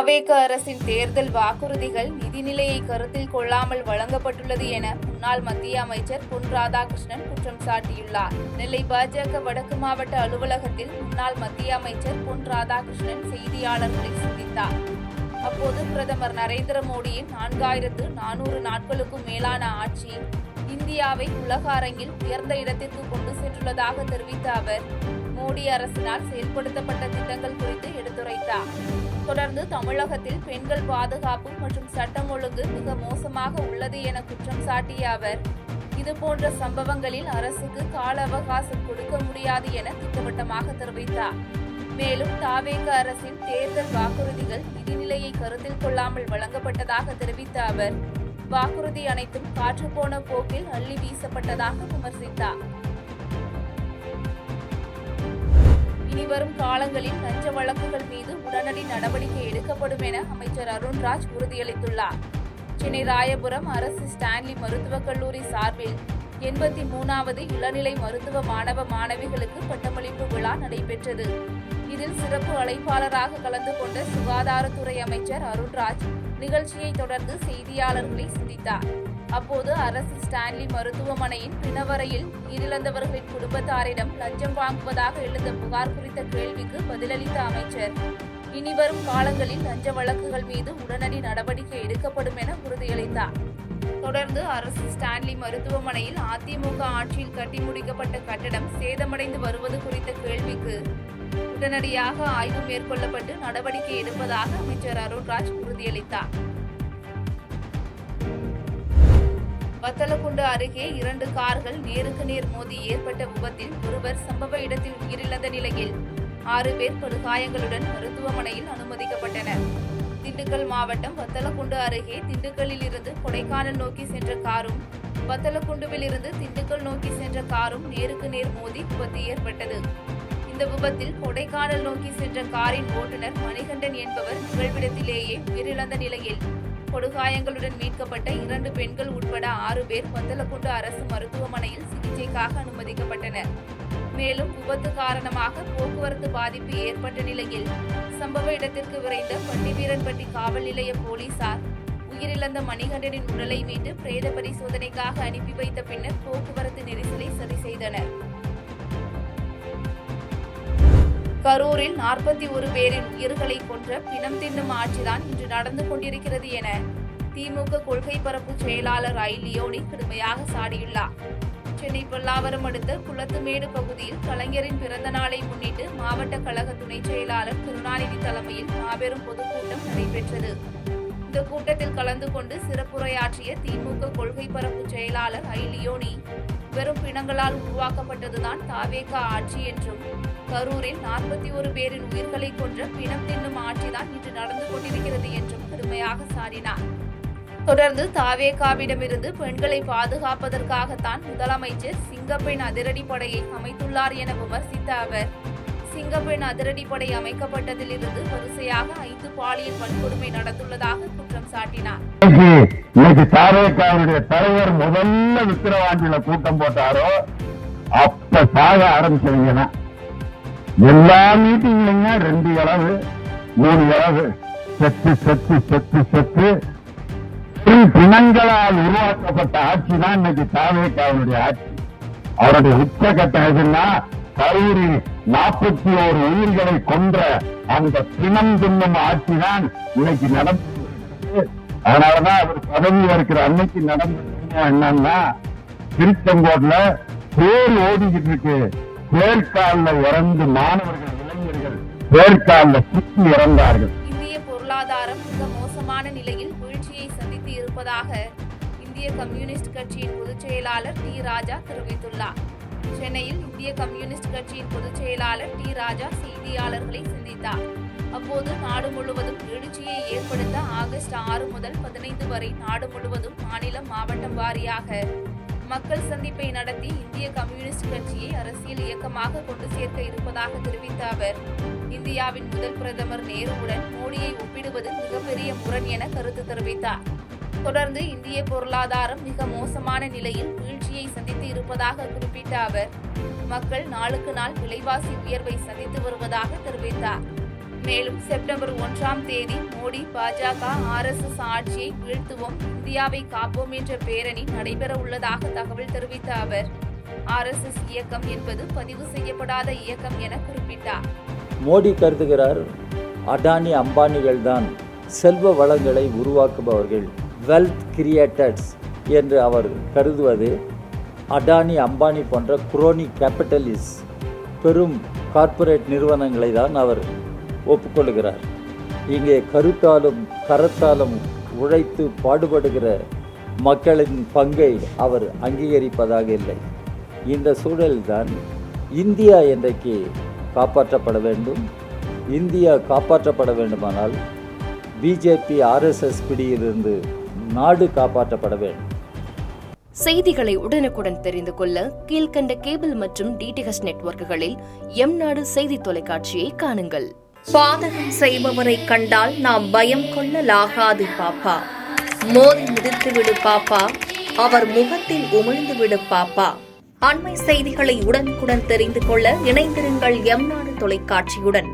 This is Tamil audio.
தாவேக அரசின் தேர்தல் வாக்குறுதிகள் நிதிநிலையை கருத்தில் கொள்ளாமல் வழங்கப்பட்டுள்ளது என முன்னாள் மத்திய அமைச்சர் பொன் ராதாகிருஷ்ணன் குற்றம் சாட்டியுள்ளார். நெல்லை பாஜக வடக்கு மாவட்ட அலுவலகத்தில் முன்னாள் மத்திய அமைச்சர் பொன் ராதாகிருஷ்ணன் செய்தியாளர்களை சந்தித்தார். அப்போது பிரதமர் நரேந்திர மோடியின் 4400 நாட்களுக்கும் மேலான ஆட்சி இந்தியாவை உலக அரங்கில் உயர்ந்த இடத்திற்கு கொண்டு சென்றுள்ளதாக தெரிவித்த அவர் மோடி அரசினால் செயல்படுத்தப்பட்ட திட்டங்கள் குறித்து எடுத்துரைத்தார். தொடர்ந்து தமிழகத்தில் பெண்கள் பாதுகாப்பு மற்றும் சட்டம் ஒழுங்கு மிக மோசமாக உள்ளது என குற்றம் சாட்டிய அவர் இதுபோன்ற சம்பவங்களில் அரசுக்கு கால அவகாசம் கொடுக்க முடியாது என திட்டவட்டமாக தெரிவித்தார். மேலும் தாவேக அரசின் தேர்தல் வாக்குறுதிகள் நிதிநிலையை கருத்தில் கொள்ளாமல் வழங்கப்பட்டதாக தெரிவித்த அவர் வாக்குறுதி அனைத்தும் காற்றுப்போன போக்கில் அள்ளி வீசப்பட்டதாக விமர்சித்தார். இனிவரும் காலங்களில் லஞ்ச வழக்குகள் மீது உடனடி நடவடிக்கை எடுக்கப்படும் என அமைச்சர் அருண்ராஜ் உறுதியளித்துள்ளார். சென்னை ராயபுரம் அரசு ஸ்டான்லி மருத்துவக் கல்லூரி சார்பில் 83வது இளநிலை மருத்துவ மாணவ மாணவிகளுக்கு பட்டமளிப்பு விழா நடைபெற்றது. இதில் சிறப்பு அழைப்பாளராக கலந்து கொண்ட சுகாதாரத்துறை அமைச்சர் அருண்ராஜ் நிகழ்ச்சியை தொடர்ந்து செய்தியாளர்களை சந்தித்தார். அப்போது அரசு ஸ்டான்லி மருத்துவமனையின் பிணவரையில் உயிரிழந்தவர்களின் குடும்பத்தாரிடம் லஞ்சம் வாங்குவதாக எழுந்த புகார் குறித்த கேள்விக்கு பதிலளித்த அமைச்சர் இனிவரும் காலங்களில் லஞ்ச வழக்குகள் மீது உடனடி நடவடிக்கை எடுக்கப்படும் என உறுதியளித்தார். தொடர்ந்து அரசு ஸ்டான்லி மருத்துவமனையில் அதிமுக ஆட்சியில் கட்டி முடிக்கப்பட்ட கட்டடம் சேதமடைந்து வருவது குறித்த கேள்விக்கு உடனடியாக ஆய்வு மேற்கொள்ளப்பட்டு நடவடிக்கை எடுப்பதாக அமைச்சர் அருண்ராஜ் உறுதியளித்தார். வத்தலக்குண்டு அருகே 2 கார்கள் நேருக்கு நேர் மோதி ஏற்பட்ட விபத்தில் ஒருவர் சம்பவ இடத்தில் உயிரிழந்த நிலையில் 6 பேர் படுகாயங்களுடன் மருத்துவமனையில் அனுமதிக்கப்பட்டனர். திண்டுக்கல் மாவட்டம் வத்தலக்குண்டு அருகே திண்டுக்கல்லில் இருந்து கொடைக்கானல் நோக்கி சென்ற காரும் வத்தலக்குண்டுவில் இருந்து திண்டுக்கல் நோக்கி சென்ற காரும் நேருக்கு நேர் மோதி விபத்து ஏற்பட்டது. இந்த விபத்தில் கொடைக்கானல் நோக்கி சென்ற காரின் ஓட்டுநர் மணிகண்டன் என்பவர் நிகழ்விடத்திலேயே உயிரிழந்த நிலையில் படுகாயங்களுடன் மீட்கப்பட்ட 2 பெண்கள் உட்பட 6 பேர் வத்தலக்குண்டு அரசு மருத்துவமனையில் சிகிச்சைக்காக அனுமதிக்கப்பட்டனர். மேலும் விபத்து காரணமாக போக்குவரத்து பாதிப்பு ஏற்பட்ட நிலையில் சம்பவ இடத்திற்கு விரைந்த பட்டிவீரன்பட்டி காவல் நிலைய போலீசார் உயிரிழந்த மணிகண்டனின் உடலை மீட்டு பிரேத பரிசோதனைக்காக அனுப்பி வைத்த பின்னர் போக்குவரத்து நெரிசலை சரி செய்தனர். கரூரில் 41 பேரின் உயிர்களை கொன்ற பிணம் தின்னும் ஆட்சிதான் இன்று நடந்து கொண்டிருக்கிறது என திமுக கொள்கை பரப்பு செயலாளர் ஐ. லியோனி கடுமையாக சாடியுள்ளார். சென்னை பல்லாவரம் அடுத்த குளத்துமேடு பகுதியில் கலைஞரின் பிறந்த நாளை முன்னிட்டு மாவட்ட கழக துணை செயலாளர் கருணாநிதி தலைமையில் மாபெரும் பொதுக்கூட்டம் நடைபெற்றது. இந்த கூட்டத்தில் கலந்து கொண்டு சிறப்புரையாற்றிய திமுக கொள்கை பரப்பு செயலாளர் ஐ. லியோனி வெறும் பிணங்களால் உருவாக்கப்பட்டதுதான் தாவேக ஆட்சி என்றும் கரூரில் 41 பேரின் உயிர்களை கொன்ற பிணம் தின்னும் ஆட்சிதான் இன்று நடந்து கொண்டிருக்கிறது என்றும் கடுமையாக சாடினார். தொடர்ந்து தாவேகாவிடமிருந்து பெண்களை பாதுகாப்பதற்காகத்தான் முதலமைச்சர் சிங்கப்பெண் அதிரடிப்படையை அமைத்துள்ளார் என விமர்சித்த அவர் சிங்கப்பெண் அதிரடிப்படை அமைக்கப்பட்டதிலிருந்து வரிசையாக 5 பாலியல் வன்கொடுமை நடந்துள்ளதாக குற்றம் சாட்டினார். இன்னைக்கு தாவேகாவுடைய தலைவர் முதல்ல விக்கிரவாண்டியில கூட்டம் போட்டாரோ அப்ப சாக ஆரம்பிச்சவங்கன்னா எல்லா மீட்டிங்லங்க 2 இளவு 3 இளவு செத்து செத்து செத்து செத்து பிணங்களால் உருவாக்கப்பட்ட ஆட்சி தான் இன்னைக்கு தாவேகாவுடைய ஆட்சி. அவருடைய உச்சகட்ட எதுன்னா கரூரில் 41 உயிர்களை கொன்ற அந்த பிணம் தின்னும் ஆட்சி தான் இன்னைக்கு நடந்து. அதனாலதான் அவர் பதவி இருக்கிற அன்னைக்கு நடந்த என்னன்னா திருச்செங்கோட்ல பேர் ஓடிக்கிட்டு இருக்கு. பேர்காலில் இறந்து மாணவர்கள் இளைஞர்கள் பேர்காலில் சுற்றி இறந்தார்கள். இந்திய பொருளாதாரம் மிக மோசமான நிலையில் வீழ்ச்சியை சந்தித்து இருப்பதாக இந்திய கம்யூனிஸ்ட் கட்சியின் பொதுச் செயலாளர் டி. ராஜா தெரிவித்துள்ளார். சென்னையில் இந்திய கம்யூனிஸ்ட் கட்சியின் பொதுச் செயலாளர் டி. ராஜா செய்தியாளர்களை சந்தித்தார். அப்போது நாடு முழுவதும் எழுச்சியை ஏற்படுத்த ஆகஸ்ட் 6 முதல் 15 வரை நாடு முழுவதும் மாநிலம் மாவட்டம் வாரியாக மக்கள் சந்திப்பை நடத்தி இந்திய கம்யூனிஸ்ட் கட்சியை அரசியல் இயக்கமாக கொண்டு சேர்க்க இருப்பதாக தெரிவித்த அவர் இந்தியாவின் முதல் பிரதமர் நேருவுடன் மோடியை ஒப்பிடுவது மிகப்பெரிய முரண் என கருத்து தெரிவித்தார். தொடர்ந்து இந்திய பொருளாதாரம் மிக மோசமான நிலையில் வீழ்ச்சியை சந்தித்து இருப்பதாக குறிப்பிட்ட அவர் மக்கள் நாளுக்கு நாள் விலைவாசி உயர்வை சந்தித்து வருவதாக தெரிவித்தார். மேலும் செப்டம்பர் 1ஆம் தேதி மோடி பாஜக RSS ஆட்சியை வீழ்த்துவோம், இந்தியாவை காப்போம் என்ற பேரணி நடைபெற உள்ளதாக தகவல் தெரிவித்த அவர், RSS இயக்கம் என்பது பதிவு செய்யப்படாத இயக்கம் என குறிப்பிட்டார். மோடி கருதுகிறார், அடானி அம்பானிகள் தான் செல்வ வளங்களை உருவாக்குபவர்கள், வெல்த் கிரியேட்டர்ஸ் என்று அவர் கருதுவது அடானி அம்பானி போன்ற குரோனி கேபிட்டலிஸ்ட் பெரும் கார்ப்பரேட் நிறுவனங்களை தான் அவர் ஒப்புக்கொள்கிறார். இங்கே கருத்தாலும் கரத்தாலும் உழைத்து பாடுபடுகிற மக்களின் பங்கை அவர் அங்கீகரிப்பதாக இல்லை. இந்த சூழலில்தான் இந்தியா இன்றைக்கு காப்பாற்றப்பட வேண்டும். இந்தியா காப்பாற்றப்பட வேண்டுமானால் பிஜேபி RSS பிடியிலிருந்து நாடு காப்பாற்றப்பட வேண்டும். செய்திகளை உடனுக்குடன் தெரிந்து கொள்ள கீழ்க்கண்ட கேபிள் மற்றும் DTH நெட்வொர்க்குகளில் எம்நாடு செய்தி தொலைக்காட்சியை காணுங்கள். பாதகம் செய்பவரை கண்டால் நாம் பயம் கொள்ளலாகாது பாப்பா. மோதி மிதித்து விடு பாப்பா, அவர் முகத்தில் உமிழ்ந்து விடு பாப்பா. அண்மை செய்திகளை உடனுக்குடன் தெரிந்து கொள்ள இணைந்திருங்கள் எம்நாடு தொலைக்காட்சியுடன்.